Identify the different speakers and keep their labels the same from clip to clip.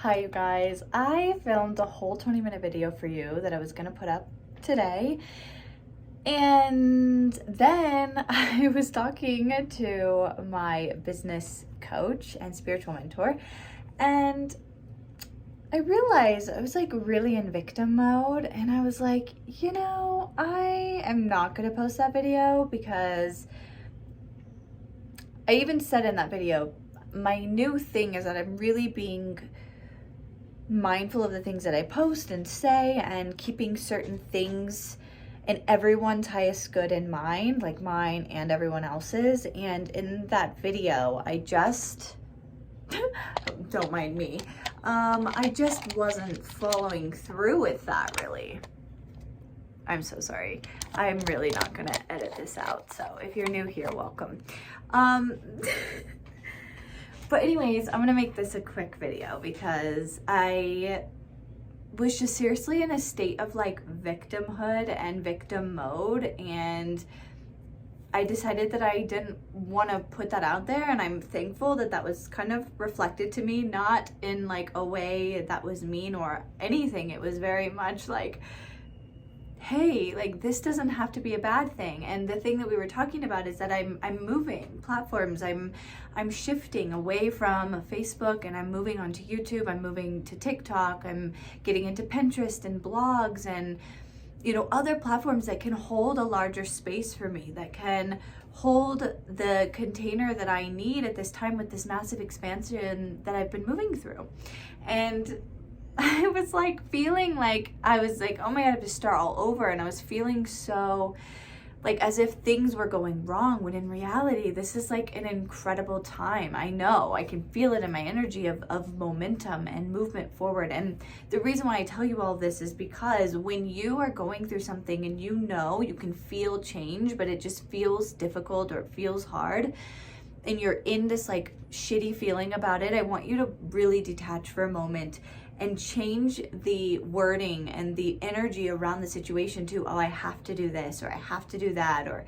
Speaker 1: Hi you guys, I filmed a whole 20-minute video for you that I was gonna put up today, and then I was talking to my business coach and spiritual mentor, and I realized I was like really in victim mode, and I was like, I am not gonna post that video because I even said in that video, my new thing is that I'm really being mindful of the things that I post and say, and keeping certain things and everyone's highest good in mind, like mine and everyone else's. And in that video, I just don't mind me, I just wasn't following through with that really. I'm so sorry. I'm really not gonna edit this out, so if you're new here, welcome. But anyways, I'm gonna make this a quick video because I was just seriously in a state of like victimhood and victim mode, and I decided that I didn't want to put that out there, and I'm thankful that that was kind of reflected to me, not in like a way that was mean or anything. It was very much like, hey, like this doesn't have to be a bad thing. And the thing that we were talking about is that I'm moving platforms. I'm shifting away from Facebook, and I'm moving onto YouTube. I'm moving to TikTok. I'm getting into Pinterest and blogs and other platforms that can hold a larger space for me, that can hold the container that I need at this time with this massive expansion that I've been moving through. And I was like feeling like I was like, oh my God, I have to start all over. And I was feeling so like as if things were going wrong, when in reality, this is like an incredible time. I know, I can feel it in my energy of momentum and movement forward. And the reason why I tell you all this is because when you are going through something and you can feel change, but it just feels difficult or it feels hard, and you're in this like shitty feeling about it, I want you to really detach for a moment and change the wording and the energy around the situation to, oh, I have to do this, or I have to do that, or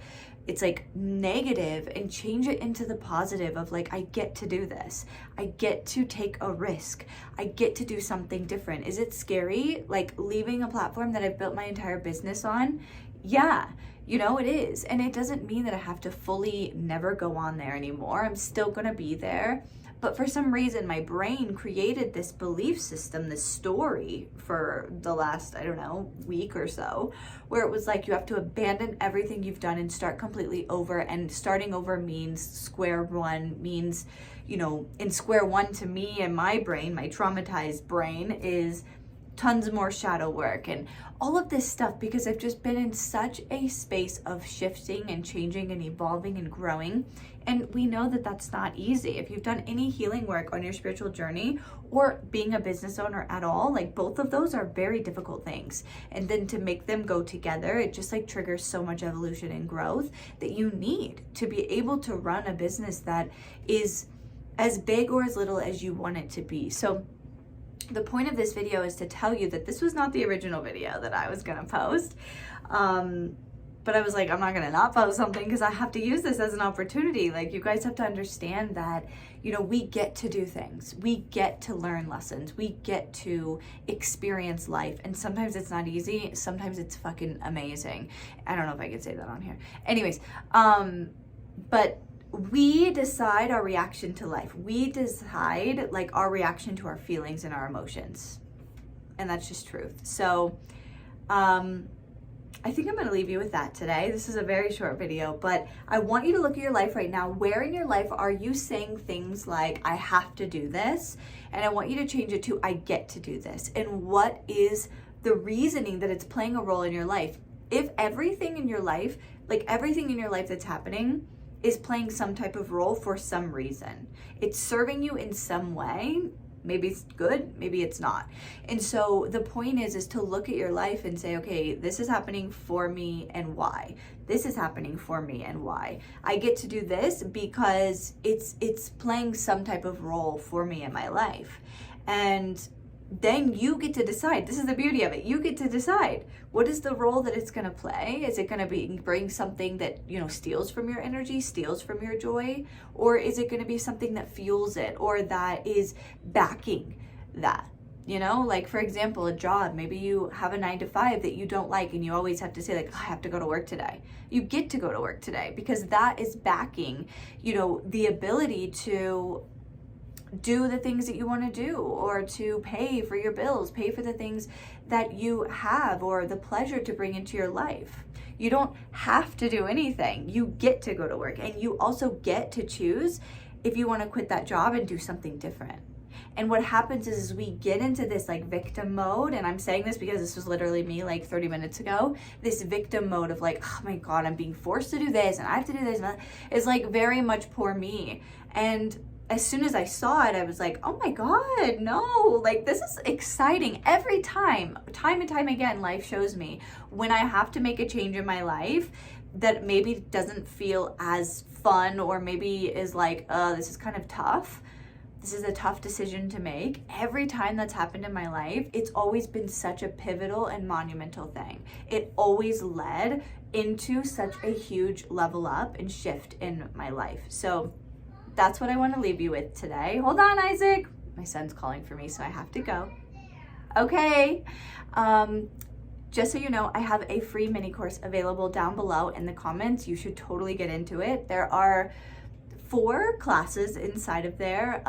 Speaker 1: it's like negative, and change it into the positive of like, I get to do this. I get to take a risk. I get to do something different. Is it scary? Like leaving a platform that I've built my entire business on? Yeah. It is. And it doesn't mean that I have to fully never go on there anymore. I'm still going to be there. But for some reason, my brain created this belief system, this story for the last, week or so, where it was like, you have to abandon everything you've done and start completely over. And starting over means square one, means, in square one to me and my brain, my traumatized brain, is tons more shadow work and all of this stuff, because I've just been in such a space of shifting and changing and evolving and growing. And we know that that's not easy. If you've done any healing work on your spiritual journey or being a business owner at all, like both of those are very difficult things. And then to make them go together, it just like triggers so much evolution and growth that you need to be able to run a business that is as big or as little as you want it to be. So the point of this video is to tell you that this was not the original video that I was gonna post. But I was like, I'm not gonna not post something because I have to use this as an opportunity. Like, you guys have to understand that, we get to do things. We get to learn lessons. We get to experience life. And sometimes it's not easy. Sometimes it's fucking amazing. I don't know if I could say that on here. Anyways, but we decide our reaction to life. We decide like our reaction to our feelings and our emotions. And that's just truth. So, I think I'm going to leave you with that today. This is a very short video, but I want you to look at your life right now. Where in your life are you saying things like, I have to do this? And I want you to change it to, I get to do this. And what is the reasoning that it's playing a role in your life? If everything in your life, like everything in your life that's happening, is playing some type of role for some reason, it's serving you in some way. Maybe it's good, maybe it's not. And so the point is to look at your life and say, okay, this is happening for me and why? This is happening for me and why? I get to do this because it's playing some type of role for me in my life. And then you get to decide. This is the beauty of it. You get to decide, what is the role that it's going to play? Is it going to bring something that, steals from your energy, steals from your joy? Or is it going to be something that fuels it, or that is backing that. You know, like for example, a job, maybe you have a 9 to 5 that you don't like and you always have to say like, oh, I have to go to work today. You get to go to work today because that is backing, you know, the ability to do the things that you want to do, or to pay for your bills, pay for the things that you have, or the pleasure to bring into your life. You don't have to do anything. You get to go to work, and you also get to choose if you want to quit that job and do something different. And what happens is we get into this like victim mode, and I'm saying this because this was literally me like 30 minutes ago, this victim mode of like, oh my God, I'm being forced to do this and I have to do this. And that is like very much poor me. And as soon as I saw it, I was like, oh my God, no, like this is exciting. Every time and time again, life shows me when I have to make a change in my life that maybe doesn't feel as fun, or maybe is like, this is kind of tough. This is a tough decision to make. Every time that's happened in my life, it's always been such a pivotal and monumental thing. It always led into such a huge level up and shift in my life. So that's what I want to leave you with today. Hold on, Isaac. My son's calling for me, so I have to go. Okay. Just so you know, I have a free mini course available down below in the comments. You should totally get into it. There are 4 classes inside of there,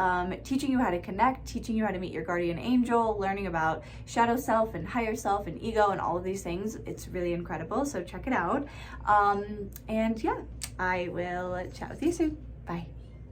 Speaker 1: teaching you how to connect, teaching you how to meet your guardian angel, learning about shadow self and higher self and ego and all of these things. It's really incredible, so check it out. And yeah, I will chat with you soon. Bye.